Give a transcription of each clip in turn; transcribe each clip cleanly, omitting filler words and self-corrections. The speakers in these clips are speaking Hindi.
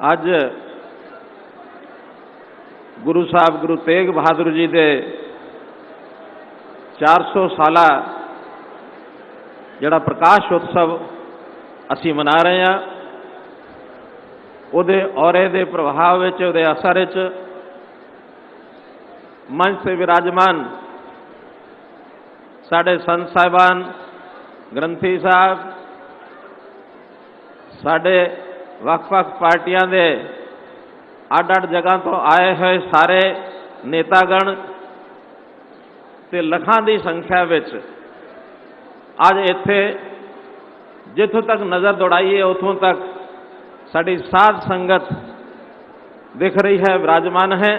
ਅੱਜ गुरु साहब गुरु तेग बहादुर जी के 400 साला जिहड़ा प्रकाश उत्सव असी मना रहे हैं, उहदे औरे दे प्रभाव विच, उहदे असर विच मंच से विराजमान साडे संत साहिबान, ग्रंथी साहब, साडे वख-वख पार्टियां दे अड-अड जगह तो आए हुए सारे नेतागण ते लखां की संख्या विच अज इत्थे जिथों तक नज़र दौड़ाइए उतों तक साड़ी साध संगत दिख रही है, विराजमान है।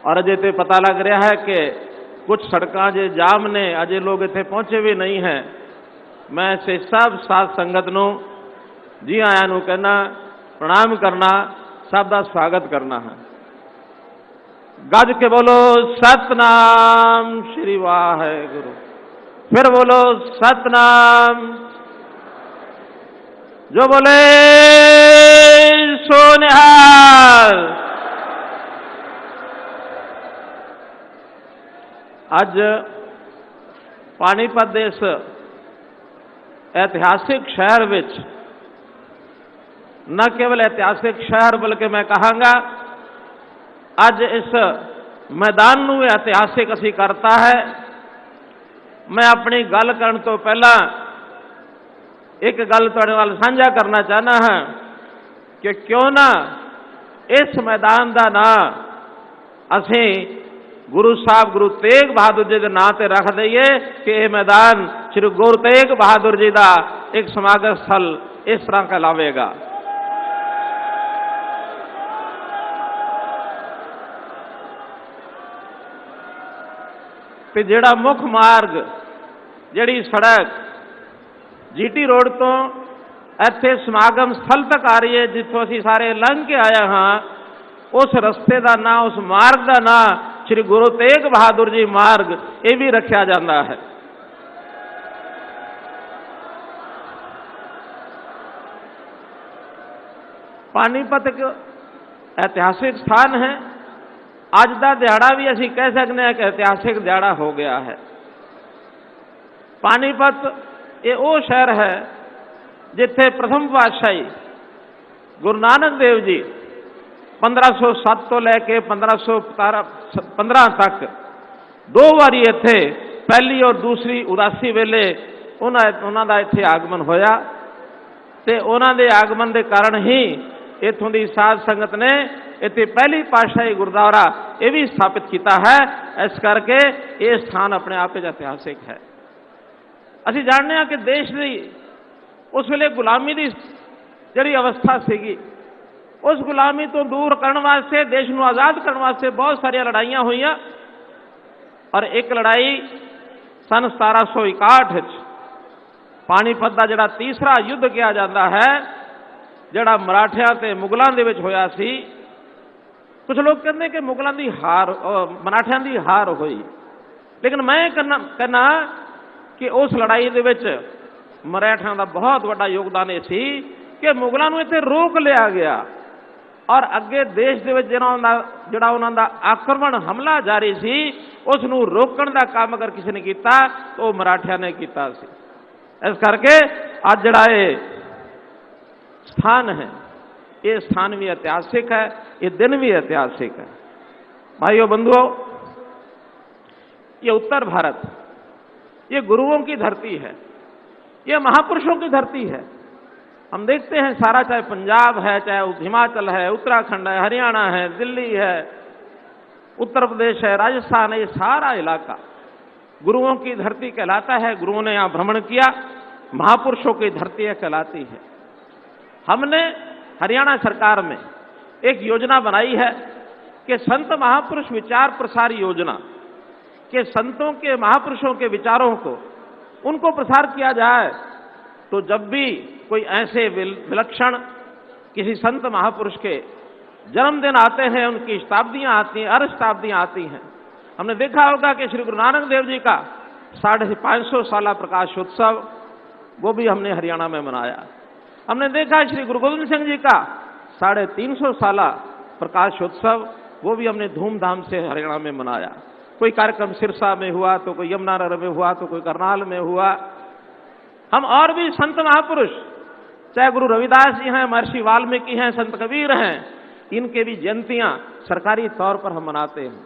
और अजे तो पता लग रहा है कि कुछ सड़कां जे जाम ने, अजे लोग इत्थे पहुंचे भी नहीं हैं। मैं इसे सब साध संगत नूं जी आयां नूं कहना, प्रणाम करना, सब का स्वागत करना है। गज के बोलो सतनाम श्री वाहेगुरु, फिर बोलो सतनाम, जो बोले सो निहाल। अज पानीपत दे इस ऐतिहासिक शहर विच, न केवल ऐतिहासिक शहर बल्कि मैं कहांगा अज इस मैदान नूं ऐतिहासिक असी करता है। मैं अपनी गल करन तो पहला एक गल तुहाडे नाल साझा करना चाहना है कि क्यों ना इस मैदान का नाम असी गुरु साहब गुरु तेग बहादुर जी के नाम से रख दईए कि यह मैदान श्री गुरु तेग बहादुर जी का एक समागम स्थल इस तरह कहलावेगा। तो जिहड़ा मुख मार्ग, जिहड़ी सड़क जीटी रोड तो इत्थे समागम स्थल तक आ रही है, जिथों असीं सारे लंघ के आए हाँ, उस रस्ते का नाम, उस मार्ग का नाम श्री गुरु तेग बहादुर जी मार्ग ये भी रखा जाता है। पानीपत एक ऐतिहासिक स्थान है। अज का दिहाड़ा भी असी कह सकते हैं कि ऐतिहासिक दिहाड़ा हो गया है। पानीपत ये वो शहर है जिथे प्रथम पातशाही गुरु नानक देव जी 1507 तो लैके 1515 तक दो बारी इत्थे पहली और दूसरी उदासी वेले उन्हां दा इत्थे आगमन होया ते उन्हां दे आगमन के कारण ही इत्थों की साध संगत ने इत्थे पहली पातशाही गुरुद्वारा ये भी स्थापित किया है। इस करके ये स्थान अपने आप में ऐतिहासिक है। असी जानते हैं कि देश की उस वेले गुलामी की जिहड़ी अवस्था सीगी, उस गुलामी तो दूर करने वास्ते, देश को आज़ाद करने वास्ते बहुत सारिया लड़ाइयाँ हुई। और एक लड़ाई सन 1761 पानीपत का जिहड़ा तीसरा युद्ध किया जाता है, जिहड़ा मराठियां ते मुगलों दे विच होया सी। कुछ लोग कहते कि मुगलों की हार, मराठियां की हार हुई, लेकिन मैं कहना कि उस लड़ाई दे विच मराठियां का बहुत बड़ा योगदान ये सी कि मुगलों को इत्थे रोक लिया गया और अगे देश दे विच जिहड़ा उन्हां दा आक्रमण हमला जारी सी, उसनूं रोकण दा काम अगर किसी ने किया तो मराठियां ने किया सी। इस करके अज जिहड़ा ये स्थान है, ये स्थान भी ऐतिहासिक है, ये दिन भी ऐतिहासिक है। भाइयों बंधुओं, ये उत्तर भारत, ये गुरुओं की धरती है, ये महापुरुषों की धरती है। हम देखते हैं सारा, चाहे पंजाब है, चाहे हिमाचल है, उत्तराखंड है, हरियाणा है, दिल्ली है, उत्तर प्रदेश है, राजस्थान है, ये सारा इलाका गुरुओं की धरती कहलाता है। गुरुओं ने यहाँ भ्रमण किया, महापुरुषों की धरती कहलाती है। हमने हरियाणा सरकार में एक योजना बनाई है कि संत महापुरुष विचार प्रसार योजना, के संतों के, महापुरुषों के विचारों को उनको प्रसार किया जाए। तो जब भी कोई ऐसे विलक्षण किसी संत महापुरुष के जन्मदिन आते हैं, उनकी शताब्दियां आती हैं, अर्ध शताब्दियां आती हैं। हमने देखा होगा कि श्री गुरु नानक देव जी का 550 साला प्रकाश उत्सव वो भी हमने हरियाणा में मनाया। हमने देखा श्री गुरु गोविंद सिंह जी का 350 साला प्रकाशोत्सव वो भी हमने धूमधाम से हरियाणा में मनाया। कोई कार्यक्रम सिरसा में हुआ, तो कोई यमुनानगर में हुआ, तो कोई करनाल में हुआ। हम और भी संत महापुरुष, चाहे गुरु रविदास जी हैं, महर्षि वाल्मीकि हैं, संत कबीर हैं, इनके भी जयंतियां सरकारी तौर पर हम मनाते हैं।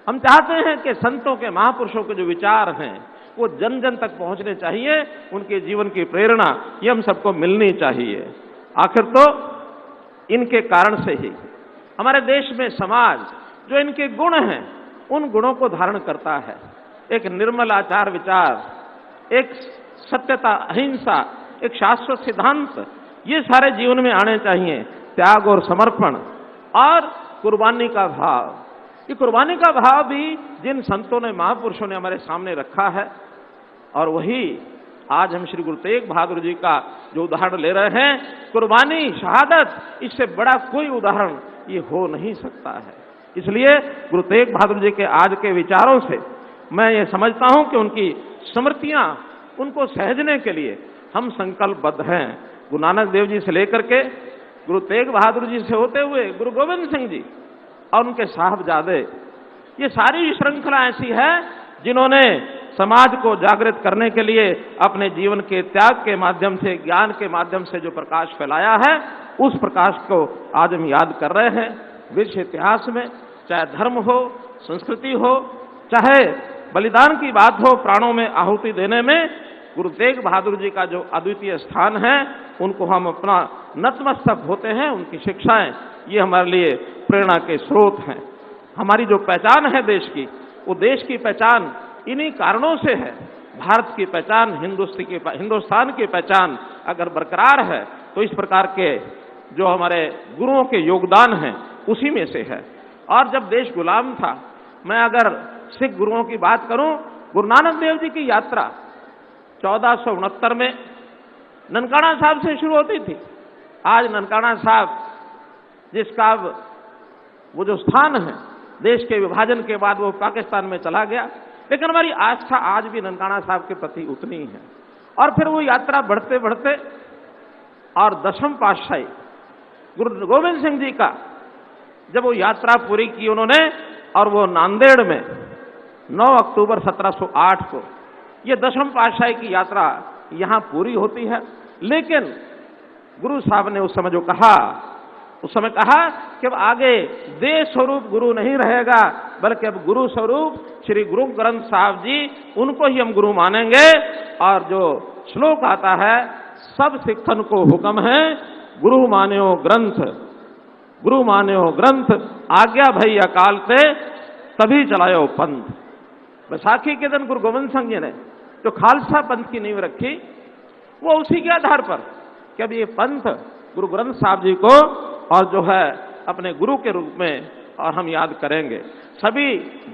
हम चाहते हैं कि संतों के, महापुरुषों के जो विचार हैं वो जन जन तक पहुंचने चाहिए, उनके जीवन की प्रेरणा ये हम सबको मिलनी चाहिए। आखिर तो इनके कारण से ही हमारे देश में समाज जो इनके गुण हैं उन गुणों को धारण करता है। एक निर्मल आचार विचार, एक सत्यता, अहिंसा, एक शाश्वत सिद्धांत, ये सारे जीवन में आने चाहिए। त्याग और समर्पण और कुर्बानी का भाव, ये कुर्बानी का भाव भी जिन संतों ने, महापुरुषों ने हमारे सामने रखा है, और वही आज हम श्री गुरु तेग बहादुर जी का जो उदाहरण ले रहे हैं, कुर्बानी, शहादत, इससे बड़ा कोई उदाहरण ये हो नहीं सकता है। इसलिए गुरु तेग बहादुर जी के आज के विचारों से मैं ये समझता हूं कि उनकी स्मृतियां, उनको सहजने के लिए हम संकल्पबद्ध हैं। गुरु नानक देव जी से लेकर के गुरु तेग बहादुर जी से होते हुए गुरु गोविंद सिंह जी और उनके साहबजादे, ये सारी श्रृंखला ऐसी है जिन्होंने समाज को जागृत करने के लिए अपने जीवन के त्याग के माध्यम से, ज्ञान के माध्यम से जो प्रकाश फैलाया है, उस प्रकाश को आज हम याद कर रहे हैं। विश्व इतिहास में चाहे धर्म हो, संस्कृति हो, चाहे बलिदान की बात हो, प्राणों में आहुति देने में गुरु तेग बहादुर जी का जो अद्वितीय स्थान है, उनको हम अपना नतमस्तक होते हैं। उनकी शिक्षाएं ये हमारे लिए प्रेरणा के स्रोत हैं। हमारी जो पहचान है देश की, वो देश की पहचान इन्हीं कारणों से है। भारत की पहचान, हिंदुस्तान की पहचान अगर बरकरार है तो इस प्रकार के जो हमारे गुरुओं के योगदान हैं उसी में से है। और जब देश गुलाम था, मैं अगर सिख गुरुओं की बात करूं, गुरु नानक देव जी की यात्रा 1469 में ननकाना साहब से शुरू होती थी। आज ननकाना साहब जिसका वो जो स्थान है, देश के विभाजन के बाद वो पाकिस्तान में चला गया, लेकिन हमारी आस्था आज भी ननकाना साहब के प्रति उतनी है। और फिर वो यात्रा बढ़ते बढ़ते और 10वें पातशाही गुरु गोविंद सिंह जी का जब वो यात्रा पूरी की उन्होंने, और वो नांदेड़ में 9 अक्टूबर 1708 को ये 10वें पातशाही की यात्रा यहां पूरी होती है। लेकिन गुरु साहब ने उस समय कहा कि अब आगे देश स्वरूप गुरु नहीं रहेगा, बल्कि अब गुरु स्वरूप श्री गुरु ग्रंथ साहब जी, उनको ही हम गुरु मानेंगे। और जो श्लोक आता है, सब सिखन को हुक्म है, गुरु मान्यो ग्रंथ, गुरु मान्यो ग्रंथ, आज्ञा भई अकाल से तभी चलायो पंथ। बैसाखी के दिन गुरु गोविंद सिंह जी ने जो खालसा पंथ की नींव रखी, वो उसी के आधार पर कि अब ये पंथ गुरु ग्रंथ साहब जी को और जो है अपने गुरु के रूप में और हम याद करेंगे सभी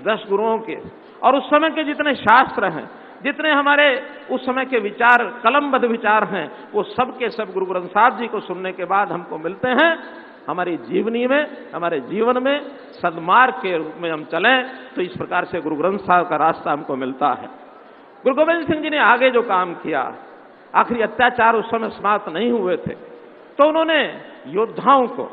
10 गुरुओं के। और उस समय के जितने शास्त्र हैं, जितने हमारे उस समय के विचार, कलमबद्ध विचार हैं, वो सब के सब गुरु ग्रंथ साहब जी को सुनने के बाद हमको मिलते हैं। हमारी जीवनी में, हमारे जीवन में सद्मार्ग के रूप में हम चलें, तो इस प्रकार से गुरु ग्रंथ साहब का रास्ता हमको मिलता है। गुरु गोविंद सिंह जी ने आगे जो काम किया, आखिरी अत्याचार उस समय समाप्त नहीं हुए थे, तो उन्होंने योद्धाओं को,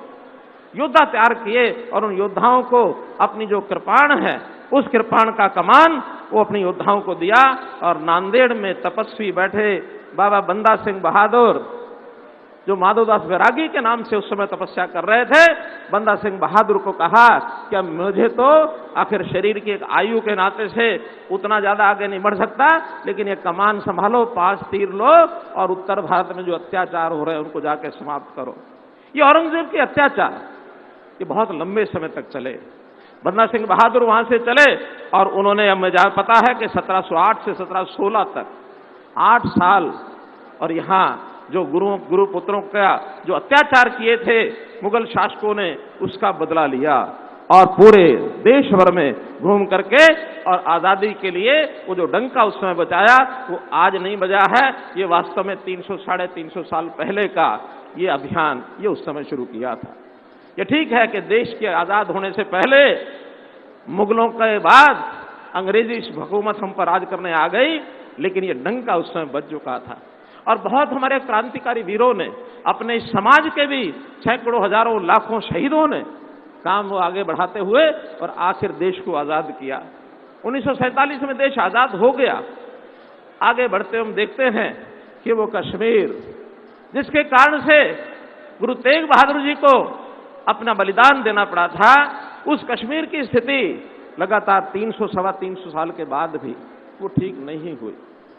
योद्धा तैयार किए और उन योद्धाओं को अपनी जो कृपाण है, उस कृपाण का कमान वो अपने योद्धाओं को दिया। और नांदेड़ में तपस्वी बैठे बाबा बंदा सिंह बहादुर, जो माधवदास बैरागी के नाम से उस समय तपस्या कर रहे थे, बंदा सिंह बहादुर को कहा कि अब मुझे तो आखिर शरीर की एक आयु के नाते से उतना ज्यादा आगे नहीं बढ़ सकता, लेकिन ये कमान संभालो, 5 तीर लो और उत्तर भारत में जो अत्याचार हो रहे हैं उनको जाके समाप्त करो। ये औरंगजेब के अत्याचार ये बहुत लंबे समय तक चले। बंदा सिंह बहादुर वहां से चले और उन्होंने, अब मुझे पता है कि 1708 से 1716 तक 8 साल, और यहाँ जो गुरु पुत्रों का जो अत्याचार किए थे मुगल शासकों ने, उसका बदला लिया और पूरे देश भर में घूम करके और आजादी के लिए वो जो डंका उस समय बजाया, वो आज नहीं बजा है। ये वास्तव में 300 - 350 साल पहले का ये अभियान ये उस समय शुरू किया था। ये ठीक है कि देश के आजाद होने से पहले मुगलों के बाद अंग्रेजी हुकूमत हम पर राज करने आ गई, लेकिन ये डंका उस समय बज चुका था। और बहुत हमारे क्रांतिकारी वीरों ने, अपने समाज के भी सैकड़ों, हजारों, लाखों शहीदों ने काम वो आगे बढ़ाते हुए और आखिर देश को आजाद किया। 1947 में देश आजाद हो गया। आगे बढ़ते हम देखते हैं कि वो कश्मीर, जिसके कारण से गुरु तेग बहादुर जी को अपना बलिदान देना पड़ा था, उस कश्मीर की स्थिति लगातार 300, सवा 300 साल के बाद भी वो ठीक नहीं हुई।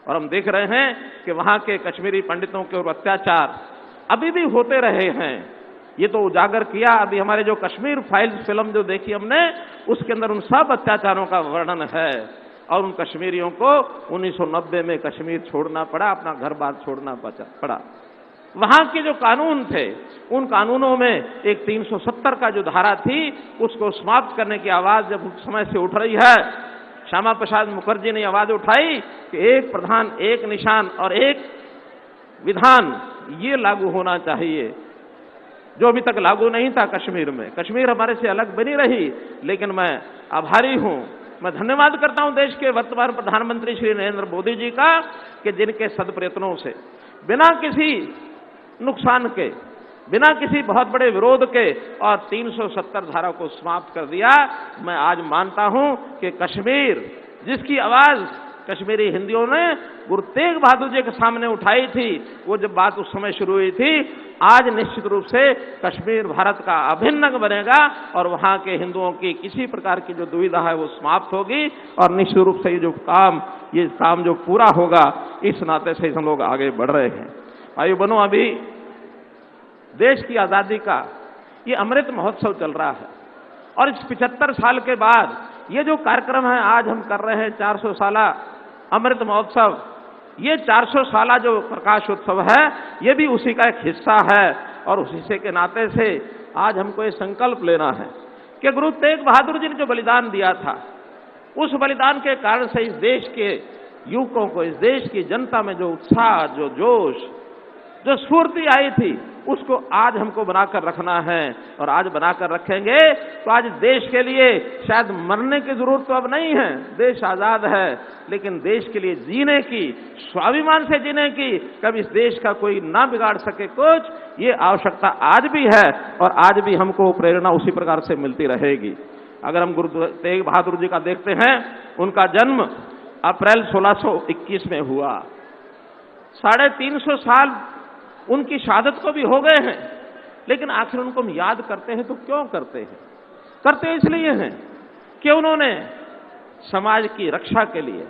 और हम देख रहे हैं कि वहां के कश्मीरी पंडितों के ऊपर अत्याचार अभी भी होते रहे हैं। ये तो उजागर किया अभी हमारे जो कश्मीर फाइल्स फिल्म जो देखी हमने, उसके अंदर उन सब अत्याचारों का वर्णन है। और उन कश्मीरियों को 1990 में कश्मीर छोड़ना पड़ा, अपना घर बार छोड़ना पड़ा। वहां के जो कानून थे, उन कानूनों में एक 370 का जो धारा थी, उसको समाप्त करने की आवाज जब उस समय से उठ रही है, श्यामा प्रसाद मुखर्जी ने आवाज उठाई कि एक प्रधान, एक निशान और एक विधान, ये लागू होना चाहिए, जो अभी तक लागू नहीं था कश्मीर में। कश्मीर हमारे से अलग बनी रही, लेकिन मैं आभारी हूं, मैं धन्यवाद करता हूं देश के वर्तमान प्रधानमंत्री श्री नरेंद्र मोदी जी का, कि जिनके सदप्रयत्नों से बिना किसी नुकसान के, बिना किसी बहुत बड़े विरोध के और 370 धारा को समाप्त कर दिया। मैं आज मानता हूं कि कश्मीर, जिसकी आवाज कश्मीरी हिंदियों ने गुरु तेग बहादुर जी के सामने उठाई थी, वो जब बात उस समय शुरू हुई थी, आज निश्चित रूप से कश्मीर भारत का अभिन्न अंग बनेगा और वहां के हिंदुओं की किसी प्रकार की जो दुविधा है वो समाप्त होगी और निश्चित रूप से ये काम जो पूरा होगा, इस नाते से हम लोग आगे बढ़ रहे हैं। भाई बहनों, अभी देश की आजादी का ये अमृत महोत्सव चल रहा है और इस 75 साल के बाद ये जो कार्यक्रम है आज हम कर रहे हैं, 400 साला अमृत महोत्सव, ये 400 साला जो प्रकाश उत्सव है, ये भी उसी का एक हिस्सा है। और उस हिस्से के नाते से आज हमको ये संकल्प लेना है कि गुरु तेग बहादुर जी ने जो बलिदान दिया था, उस बलिदान के कारण से इस देश के युवकों को, इस देश की जनता में जो उत्साह, जो जोश, जो स्फूर्ति आई थी, उसको आज हमको बनाकर रखना है। और आज बनाकर रखेंगे तो आज देश के लिए शायद मरने की जरूरत तो अब नहीं है, देश आजाद है, लेकिन देश के लिए जीने की, स्वाभिमान से जीने की, कभी इस देश का कोई ना बिगाड़ सके कुछ, ये आवश्यकता आज भी है और आज भी हमको प्रेरणा उसी प्रकार से मिलती रहेगी। अगर हम गुरु तेग बहादुर जी का देखते हैं, उनका जन्म अप्रैल 1621 में हुआ। 350 साल उनकी शहादत को भी हो गए हैं, लेकिन आखिर उनको हम याद करते हैं तो क्यों करते हैं? करते इसलिए हैं कि उन्होंने समाज की रक्षा के लिए,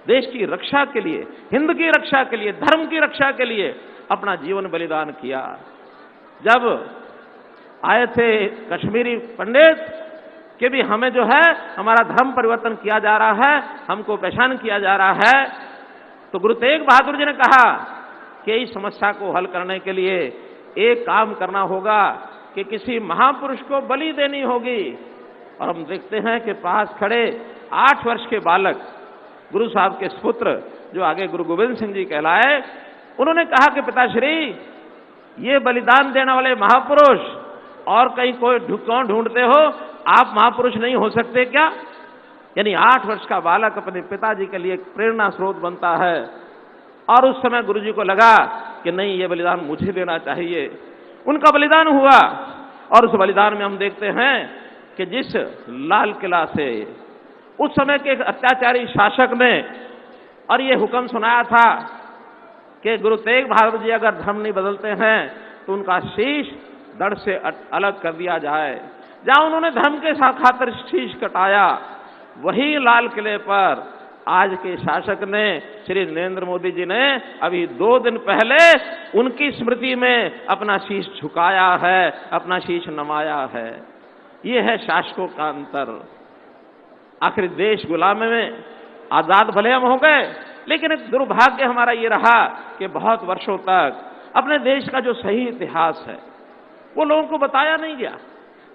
देश की रक्षा के लिए, हिंद की रक्षा के लिए, धर्म की रक्षा के लिए अपना जीवन बलिदान किया। जब आए थे कश्मीरी पंडित कि भी हमें जो है हमारा धर्म परिवर्तन किया जा रहा है, हमको परेशान किया जा रहा है, तो गुरु तेग बहादुर जी ने कहा कि इस समस्या को हल करने के लिए एक काम करना होगा कि किसी महापुरुष को बलि देनी होगी। और हम देखते हैं कि पास खड़े 8 वर्ष के बालक, गुरु साहब के सुपुत्र, जो आगे गुरु गोविंद सिंह जी कहलाए, उन्होंने कहा कि पिताश्री, ये बलिदान देने वाले महापुरुष और कहीं कोई कौन ढूंढते हो? आप महापुरुष नहीं हो सकते क्या? यानी 8 वर्ष का बालक अपने पिताजी के लिए प्रेरणा स्रोत बनता है। और उस समय गुरुजी को लगा कि नहीं, ये बलिदान मुझे देना चाहिए। उनका बलिदान हुआ और उस बलिदान में हम देखते हैं कि जिस लाल किला से उस समय के अत्याचारी शासक ने और ये हुक्म सुनाया था कि गुरु तेग बहादुर जी अगर धर्म नहीं बदलते हैं तो उनका शीश धड़ से अलग कर दिया जाए, जहां उन्होंने धर्म के खातिर शीश कटाया, वही लाल किले पर आज के शासक ने, श्री नरेंद्र मोदी जी ने अभी 2 दिन पहले उनकी स्मृति में अपना शीश झुकाया है, अपना शीश नमाया है। ये है शासकों का अंतर। आखिर देश गुलामी में आजाद भले हम हो गए, लेकिन एक दुर्भाग्य हमारा ये रहा कि बहुत वर्षों तक अपने देश का जो सही इतिहास है वो लोगों को बताया नहीं गया।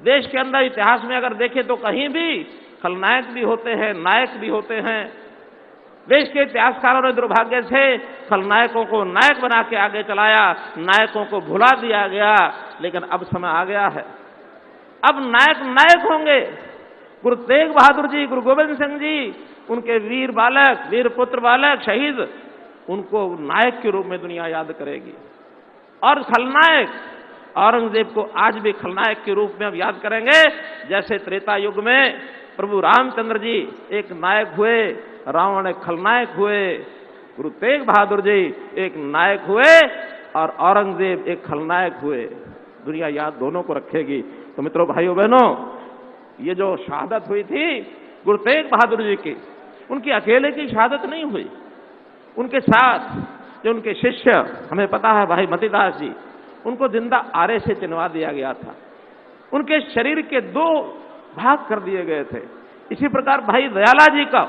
देश के अंदर इतिहास में अगर देखें तो कहीं भी खलनायक भी होते हैं, नायक भी होते हैं। देश के इतिहासकारों ने दुर्भाग्य से खलनायकों को नायक बना के आगे चलाया, नायकों को भुला दिया गया। लेकिन अब समय आ गया है, अब नायक नायक होंगे। गुरु तेग बहादुर जी, गुरु गोविंद सिंह जी, उनके वीर बालक, वीर पुत्र बालक शहीद उनको नायक के रूप में दुनिया याद करेगी। और खलनायक औरंगजेब को आज भी खलनायक के रूप में हम याद करेंगे। जैसे त्रेता युग में प्रभु रामचंद्र जी एक नायक हुए, रावण एक खलनायक हुए, गुरु तेग बहादुर जी एक नायक हुए और औरंगजेब एक खलनायक हुए। दुनिया याद दोनों को रखेगी। तो मित्रों, भाइयों बहनों, ये जो शहादत हुई थी गुरु तेग बहादुर जी की, उनकी अकेले की शहादत नहीं हुई। उनके साथ जो उनके शिष्य, हमें पता है भाई मतीदास जी, उनको जिंदा आरे से चिनवा दिया गया था। उनके शरीर के 2 भाग कर दिए गए थे। इसी प्रकार भाई दयाला जी का,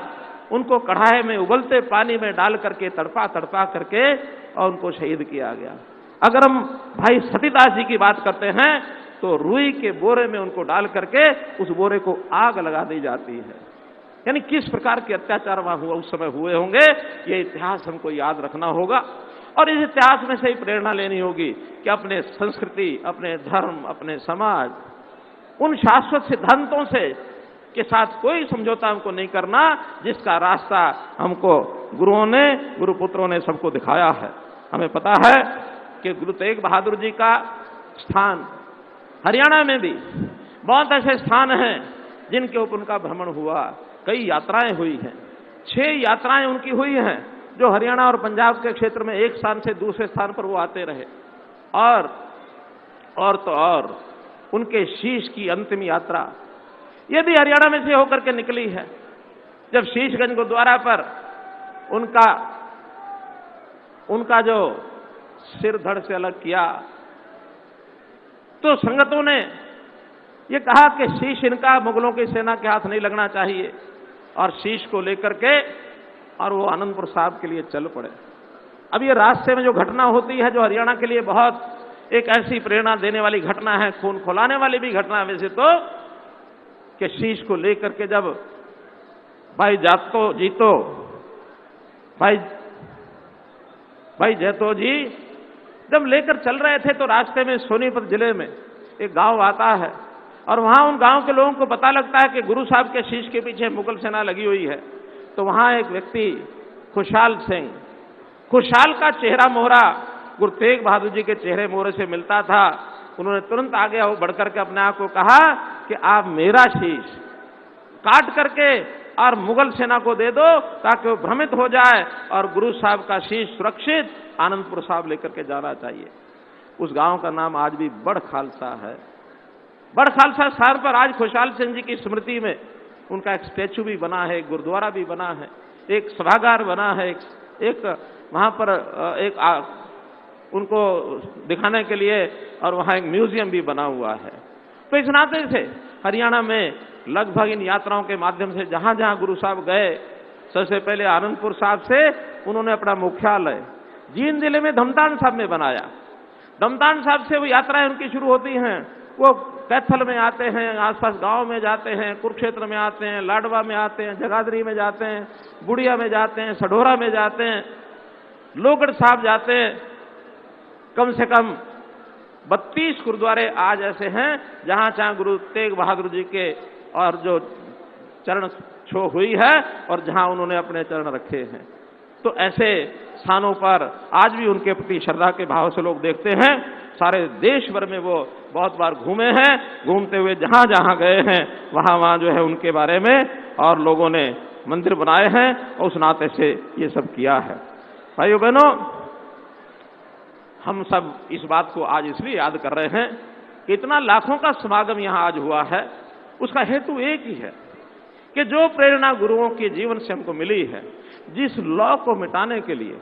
उनको कढ़ाई में उबलते पानी में डाल करके तड़पा तड़पा करके और उनको शहीद किया गया। अगर हम भाई सतीदास जी की बात करते हैं तो रुई के बोरे में उनको डाल करके उस बोरे को आग लगा दी जाती है। यानी किस प्रकार के अत्याचार वहां हुआ, उस समय हुए होंगे, ये इतिहास हमको याद रखना होगा। और इस इतिहास में से ही प्रेरणा लेनी होगी कि अपने संस्कृति, अपने धर्म, अपने समाज, उन शाश्वत सिद्धांतों से के साथ कोई समझौता हमको नहीं करना, जिसका रास्ता हमको गुरुओं ने, गुरुपुत्रों ने सबको दिखाया है। हमें पता है कि गुरु तेग बहादुर जी का स्थान हरियाणा में भी बहुत ऐसे स्थान हैं जिनके ऊपर उनका भ्रमण हुआ। कई यात्राएं हुई हैं, 6 यात्राएं उनकी हुई हैं, जो हरियाणा और पंजाब के क्षेत्र में एक स्थान से दूसरे स्थान पर वो आते रहे। और उनके शीश की अंतिम यात्रा ये भी हरियाणा में से होकर के निकली है। जब शीशगंज गुरुद्वारा पर उनका जो सिर धड़ से अलग किया तो संगतों ने ये कहा कि शीश इनका मुगलों की सेना के हाथ नहीं लगना चाहिए, और शीश को लेकर के और वो आनंदपुर साहब के लिए चल पड़े। अब ये रास्ते में जो घटना होती है, जो हरियाणा के लिए बहुत एक ऐसी प्रेरणा देने वाली घटना है, खून खौलाने वाली भी घटना है वैसे तो, कि शीश को लेकर के जब भाई जातो जीतो, भाई जैतो जी जब लेकर चल रहे थे तो रास्ते में सोनीपत जिले में एक गांव आता है और वहां उन गांव के लोगों को पता लगता है कि गुरु साहब के शीश के पीछे मुगल सेना लगी हुई है। तो वहां एक व्यक्ति खुशहाल सिंह, खुशहाल का चेहरा मोहरा गुरु तेग बहादुर जी के चेहरे मोहरे से मिलता था। उन्होंने तुरंत आगे बढ़कर के अपने आप को कहा कि आप मेरा शीश काट करके और मुगल सेना को दे दो ताकि वो भ्रमित हो जाए और गुरु साहब का शीश सुरक्षित आनंदपुर साहब लेकर के जाना चाहिए। उस गांव का नाम आज भी बड़ खालसा है। बड़ खालसा स्थान पर आज खुशहाल सिंह जी की स्मृति में उनका एक स्टैचू भी बना है, एक गुरुद्वारा भी बना है, एक सभागार बना है, एक वहां पर उनको दिखाने के लिए और वहां एक म्यूजियम भी बना हुआ है। तो इस नाते से हरियाणा में लगभग इन यात्राओं के माध्यम से जहां जहां गुरु साहब गए, सबसे पहले आनंदपुर साहब से उन्होंने अपना मुख्यालय जींद जिले में धमतान साहब में बनाया। धमतान साहब से वो यात्राएं उनकी शुरू होती हैं। वो कैथल में आते हैं, आसपास गांव में जाते हैं, कुरुक्षेत्र में आते हैं, लाडवा में आते हैं, जगाधरी में जाते हैं, बुढ़िया में जाते हैं, सढोरा में जाते हैं, लोहगढ़ साहब जाते हैं। कम से कम 32 गुरुद्वारे आज ऐसे हैं जहां जहां गुरु तेग बहादुर जी के और जो चरण छो हुई है और जहां उन्होंने अपने चरण रखे हैं। तो ऐसे स्थानों पर आज भी उनके प्रति श्रद्धा के भाव से लोग देखते हैं। सारे देश भर में वो बहुत बार घूमे हैं, घूमते हुए जहां जहां गए हैं वहां वहां जो है उनके बारे में और लोगों ने मंदिर बनाए हैं और उस नाते से ये सब किया है। भाइयों बहनों, हम सब इस बात को आज इसलिए याद कर रहे हैं कि इतना लाखों का समागम यहां आज हुआ है। उसका हेतु एक ही है कि जो प्रेरणा गुरुओं के जीवन से हमको मिली है, जिस लॉ को मिटाने के लिए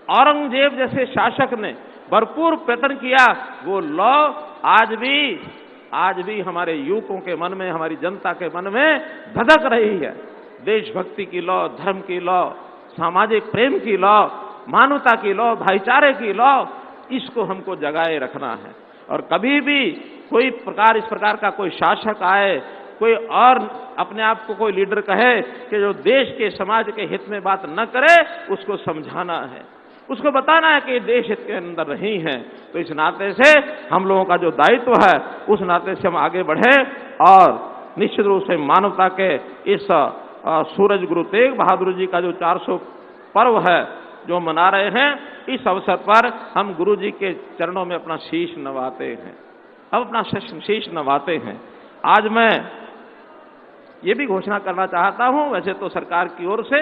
औरंगजेब जैसे शासक ने भरपूर प्रयत्न किया, वो लॉ आज भी हमारे युवकों के मन में, हमारी जनता के मन में धधक रही है। देशभक्ति की लॉ, धर्म की लॉ, सामाजिक प्रेम की लॉ, मानवता की लॉ, भाईचारे की लॉ, इसको हमको जगाए रखना है। और कभी भी कोई इस प्रकार का कोई शासक आए, कोई और अपने आप को कोई लीडर कहे कि जो देश के समाज के हित में बात न करे, उसको समझाना है, उसको बताना है कि देश हित के अंदर नहीं है। तो इस नाते से हम लोगों का जो दायित्व है, उस नाते से हम आगे बढ़े और निश्चित रूप से मानवता के इस सूरज गुरु तेग बहादुर जी का जो 400 पर्व है, जो मना रहे हैं, इस अवसर पर हम गुरु जी के चरणों में अपना शीश नवाते हैं, हम अपना शीश नवाते हैं। आज मैं ये भी घोषणा करना चाहता हूं, वैसे तो सरकार की ओर से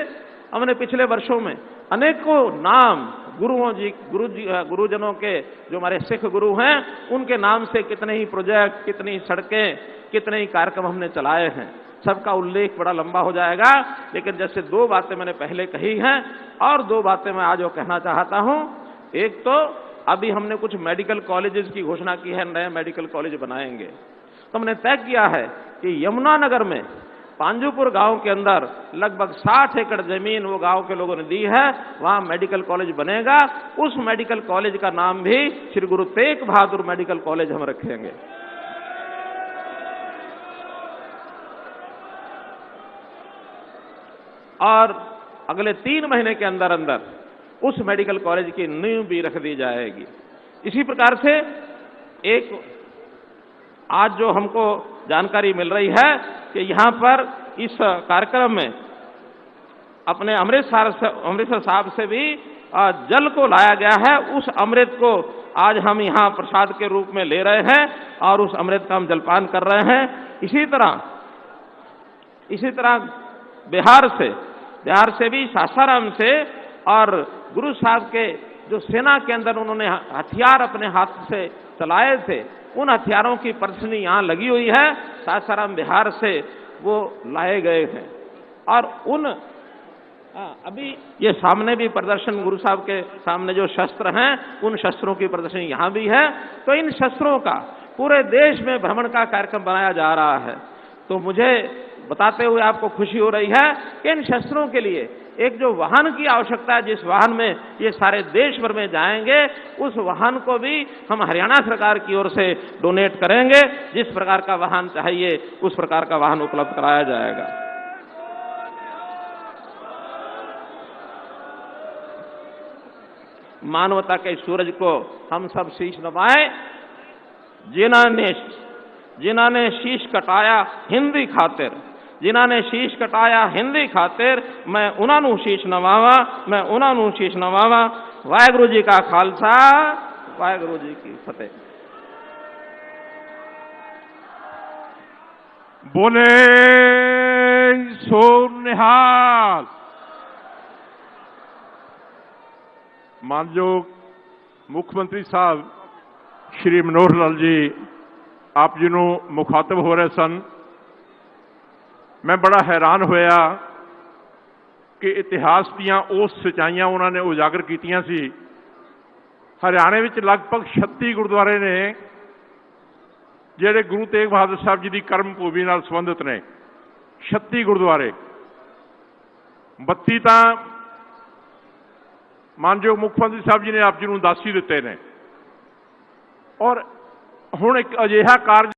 हमने पिछले वर्षों में अनेकों नाम गुरुजनों के, जो हमारे सिख गुरु हैं, उनके नाम से कितने ही प्रोजेक्ट, कितनी सड़कें, कितने ही कार्यक्रम हमने चलाए हैं। सबका उल्लेख बड़ा लंबा हो जाएगा, लेकिन जैसे दो बातें मैंने पहले कही हैं और दो बातें मैं आज वो कहना चाहता हूं। एक तो अभी हमने कुछ मेडिकल कॉलेजेस की घोषणा की है, नए मेडिकल कॉलेज बनाएंगे। तो हमने तय किया है कि यमुनानगर में पांजुपुर गांव के अंदर लगभग 60 एकड़ जमीन वो गांव के लोगों ने दी है, वहां मेडिकल कॉलेज बनेगा। उस मेडिकल कॉलेज का नाम भी श्री गुरु तेग बहादुर मेडिकल कॉलेज हम रखेंगे। और अगले 3 महीने के अंदर अंदर उस मेडिकल कॉलेज की नींव भी रख दी जाएगी। इसी प्रकार से एक आज जो हमको जानकारी मिल रही है कि यहां पर इस कार्यक्रम में अपने अमृतसर साहब से भी जल को लाया गया है। उस अमृत को आज हम यहां प्रसाद के रूप में ले रहे हैं और उस अमृत का हम जलपान कर रहे हैं। इसी तरह बिहार से भी सासाराम से, और गुरु साहब के जो सेना के अंदर उन्होंने हथियार अपने हाथ से चलाए थे, उन हथियारों की प्रदर्शनी यहां लगी हुई है। सासाराम बिहार से वो लाए गए हैं और अभी ये सामने भी प्रदर्शन, गुरु साहब के सामने जो शस्त्र हैं, उन शस्त्रों की प्रदर्शनी यहां भी है। तो इन शस्त्रों का पूरे देश में भ्रमण का कार्यक्रम बनाया जा रहा है। तो मुझे बताते हुए आपको खुशी हो रही है कि इन शस्त्रों के लिए एक जो वाहन की आवश्यकता है, जिस वाहन में ये सारे देश भर में जाएंगे, उस वाहन को भी हम हरियाणा सरकार की ओर से डोनेट करेंगे। जिस प्रकार का वाहन चाहिए उस प्रकार का वाहन उपलब्ध कराया जाएगा। मानवता के सूरज को हम सब शीश नवाएं। जिन्होंने शीश कटाया हिंदी खातिर, जिन्होंने शीश कटाया हिंदी खातिर, मैं उन्होंने शीश नवावा, मैं उन्होंने शीश नवावा। वाहेगुरु जी का खालसा, वाहेगुरु जी की फतेह। बोले सो निहाल। मानयोग मुख्यमंत्री साहब श्री मनोहर लाल जी आप जी ਨੂੰ मुखातब हो रहे सन। मैं बड़ा हैरान होया कि इतिहास दीयां उस सच्चाइयां उन्होंने उजागर कीतियां सी। हरियाणे विच लगभग 36 गुरुद्वारे ने जिहड़े गुरु तेग बहादुर साहब जी की कर्म भूमि नाल संबंधित ने। 36 गुरुद्वारे, 32 तां मानयोग मुख्यमंत्री साहब जी ने आप जी ਨੂੰ ਦੱਸ ਹੀ ਦਿੱਤੇ ਨੇ। और हुण एक अजिहा कारज